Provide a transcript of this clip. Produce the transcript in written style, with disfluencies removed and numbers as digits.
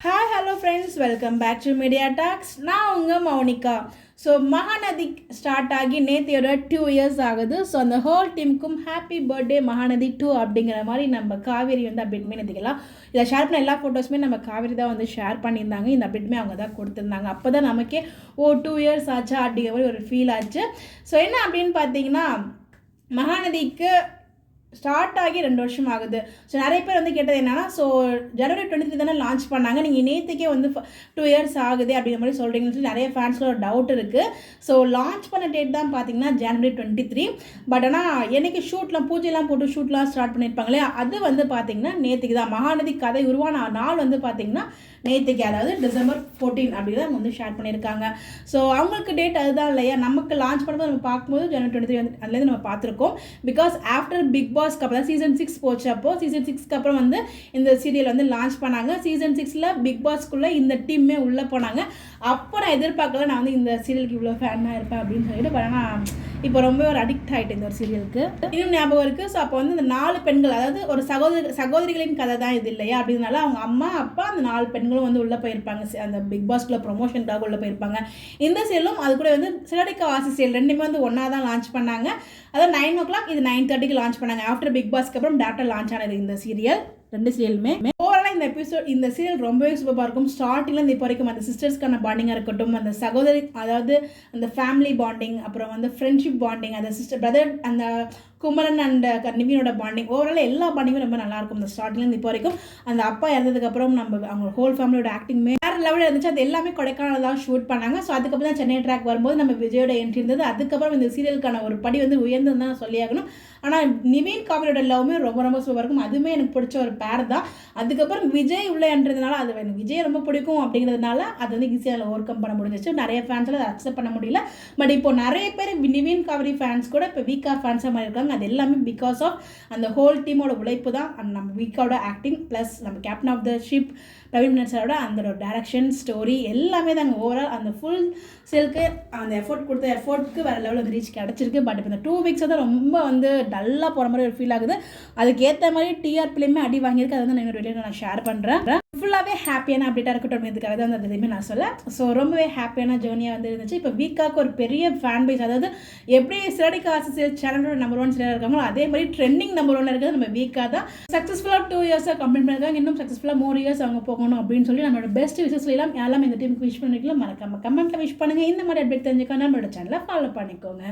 Hi, hello friends, welcome back to Media Talks. நான் உங்கள் Mounika. So Mahanadi start ஆகி நேத்தியோட 2 years ஆகுது. ஸோ அந்த ஹோல் டீமுக்கும் ஹாப்பி பர்த்டே மகாநதி 2 அப்படிங்கிற மாதிரி நம்ம காவேரி வந்து அப்டேட்மே நினைக்கலாம். இதை ஷேர் பண்ண எல்லா ஃபோட்டோஸுமே நம்ம காவேரி தான் வந்து ஷேர் பண்ணியிருந்தாங்க. இந்த அப்டேட்மே அவங்க தான் கொடுத்துருந்தாங்க. அப்போ தான் நமக்கே 2 இயர்ஸ் ஆச்சா அப்படிங்கிற மாதிரி ஒரு ஃபீல் ஆச்சு. ஸோ என்ன அப்படின்னு பார்த்தீங்கன்னா, மகாநதிக்கு ஸ்டார்ட் ஆகி 2 வருஷம் ஆகுது. ஸோ நிறைய பேர் வந்து கேட்டது என்னன்னா, ஸோ ஜனவரி 23 தானே லான்ச் பண்ணாங்க, நீங்கள் நேற்றுக்கே வந்து 2 இயர்ஸ் ஆகுது அப்படிங்கிற மாதிரி சொல்கிறீங்கன்னு சொல்லி நிறைய ஃபேன்ஸில் ஒரு டவுட் இருக்குது. ஸோ லான்ச் பண்ண டேட் தான் பார்த்தீங்கன்னா ஜனவரி 23. பட் ஆனால் என்னைக்கு ஷூட்லாம் பூஜைலாம் போட்டு ஷூட்லாம் ஸ்டார்ட் பண்ணியிருப்பாங்களே, அது வந்து பார்த்தீங்கன்னா நேற்றுக்கு தான். மகாநதி கதை உருவான நாள் வந்து பார்த்தீங்கன்னா நேற்றுக்கு, அதாவது டிசம்பர் 14 அப்படி தான் வந்து ஷேர் பண்ணியிருக்காங்க. ஸோ அவங்களுக்கு டேட் அதுதான் இல்லையா. நமக்கு லான்ச் பண்ணும்போது நம்ம பார்க்கும்போது ஜனவரி 23 வந்து அதுலேருந்து நம்ம பார்த்துருக்கோம். பிகாஸ் ஆஃப்டர் பிக் பாஸ்க்கு அப்புறம் சீசன் 6 போச்சு. அப்போ சீசன் 6க்கு அப்புறம் வந்து இந்த சீரியல் வந்து லான்ச் பண்ணாங்க. சீசன் 6ல் பிக் பாஸ்க்குள்ளே இந்த டீமே உள்ளே போனாங்க. அப்போ நான் எதிர்பார்க்கல நான் வந்து இந்த சீரியலுக்கு இவ்வளோ ஃபேனாக இருப்பேன் அப்படின்னு சொல்லிட்டு. பட் ஆனால் இப்போ ரொம்ப ஒரு அடிக்ட் ஆகிட்டு இந்த ஒரு சீரியலுக்கு. இன்னும் ஞாபகம் இருக்குது. ஸோ அப்போ வந்து இந்த 4 பெண்கள், அதாவது ஒரு சகோதரிகளின் கதை தான் இது இல்லையா, அப்படின்னால அவங்க அம்மா அப்பா அந்த 4 பெண்களும் வந்து உள்ளே போயிருப்பாங்க. அந்த பிக் பாஸ்க்குள்ள ப்ரொமோஷனுக்காக உள்ளே போயிருப்பாங்க. இந்த சீரியலும் அது கூட வந்து சிறடிக்க வாசி சீரியல் ரெண்டுமே வந்து ஒன்றா தான் லான்ச் பண்ணாங்க. அதாவது 9 o'clock, இது 9:30க்கு லான்ச் பண்ணாங்க. ஆஃப்டர் பிக் பாஸ்க்கு அப்புறம் டேரக்டாக லான்ச் ஆனது இந்த சீரியல். 2 சீரியலுமே ஓவராலாக இந்த சீரியல் ரொம்பவே சூப்பராக இருக்கும். ஸ்டார்டிங்கில் இந்த இப்போ வரைக்கும் அந்த சிஸ்டர்ஸ்க்கான பாண்டிங்காக இருக்கட்டும், அந்த சகோதரி, அதாவது அந்த ஃபேமிலி பாண்டிங், அப்புறம் வந்து ஃப்ரெண்ட்ஷிப் பாண்டிங், அந்த சிஸ்டர் பிரதர், அந்த குமரன் அண்ட் நிவினோட பாண்டிங், ஓவரால் எல்லா பாண்டிங்கும் ரொம்ப நல்லாயிருக்கும். இந்த ஸ்டார்டிங்லேருந்து இப்போ வரைக்கும். அந்த அப்பா இறந்ததுக்கப்புறம் அவங்க ஹோல் ஃபேமிலியோட ஆக்டிங்குமே வேறு லெவலில் இருந்துச்சு. அது எல்லாமே கொடைக்கானல் தான் ஷூட் பண்ணாங்க. ஸோ அதுக்கப்புறம் தான் சென்னை ட்ராக் வரும்போது நம்ம விஜயோட என்ட்ரி இருந்தது. அதுக்கப்புறம் இந்த சீரியலுக்கான ஒரு படி வந்து உயர்ந்தது தான் சொல்லியாகணும். ஆனால் நிவின் காவிரியோட லவ்வுமே ரொம்ப ரொம்ப சூப்பராக இருக்கும். அதுவுமே எனக்கு பிடிச்ச ஒரு பேர் தான். அதுக்கப்புறம் விஜய் உள்ளேன்றதுனால, அது எனக்கு விஜய் ரொம்ப பிடிக்கும் அப்படிங்கிறதுனால அது வந்து ஈஸியாக ஓவர் கம் பண்ண முடிஞ்சிச்சு. நிறைய ஃபேன்ஸில் அதை அக்செப்ட் பண்ண முடியல. பட் இப்போ நிறைய பேர் நிவின் காவிரி ஃபேன்ஸ் கூட இப்போ வீக்கா ஃபேன்ஸாக மாதிரி இருக்காங்க. அது எல்லாமே பிகாஸ் ஆஃப் அந்த ஹோல் டீமோட உழைப்பு தான். அண்ட் நம்ம வீக்காவோட ஆக்டிங் ப்ளஸ் நம்ம captain of the ship Praveen மினிட்ஸரோட அந்த ஒரு டைரக்ஷன், ஸ்டோரி எல்லாமே தாங்க. ஓவரால் அந்த ஃபுல் சேலுக்கு அந்த எஃபோர்ட்டுக்கு வேறு லெவலில் ரீச் கிடச்சிருக்கு. பட் இப்போ இந்த 2 வீக்ஸ் தான் ரொம்ப வந்து டல்லாக போகிற மாதிரி ஒரு ஃபீல் ஆகுது. அதுக்கு ஏற்ற மாதிரி டிஆர்பிலையுமே அடி வாங்கியிருக்கு. அதை வந்து நான் வீடியோ நான் ஷேர் பண்ணுறேன். ஃபுல்லாகவே ஹாப்பியான அப்டேட்டாக இருக்கட்டும் அப்படிங்கிறதுக்காக தான் அந்த எதுவுமே நான் சொல்ல. ஸோ ரொம்பவே ஹாப்பியான ஜேர்னியாக வந்து இருந்துச்சு. இப்போ வீக்காக்கு ஒரு பெரிய ஃபேன் பேஸ், அதாவது எப்படி சிறடிக்க ஆசை சேனலோட நம்பர் 1 சிலர் இருக்காங்களோ அதே மாதிரி ட்ரெண்டிங் நம்பர் 1 இருக்கிறது நம்ம வீக்காக தான். சக்ஸஸ்ஃபுல்லாக 2 இயர்ஸாக கம்ப்ளீட் பண்ணியிருக்காங்க. இன்னும் சக்ஸஸ்ஃபுல்லாக 3 இயர்ஸ் அவங்க போகணும் அப்படின்னு சொல்லி நம்மளோட பெஸ்ட் விஷஸ் எல்லாம் இந்த டீமுக்கு விஷ் பண்ணிக்கலாம். மறக்காம கமெண்ட்டில் விஷ் பண்ணுங்கள். இந்த மாதிரி அப்டேட் தெரிஞ்சுக்கணும் நம்மளோட சேனலை ஃபாலோ பண்ணிக்கோங்க.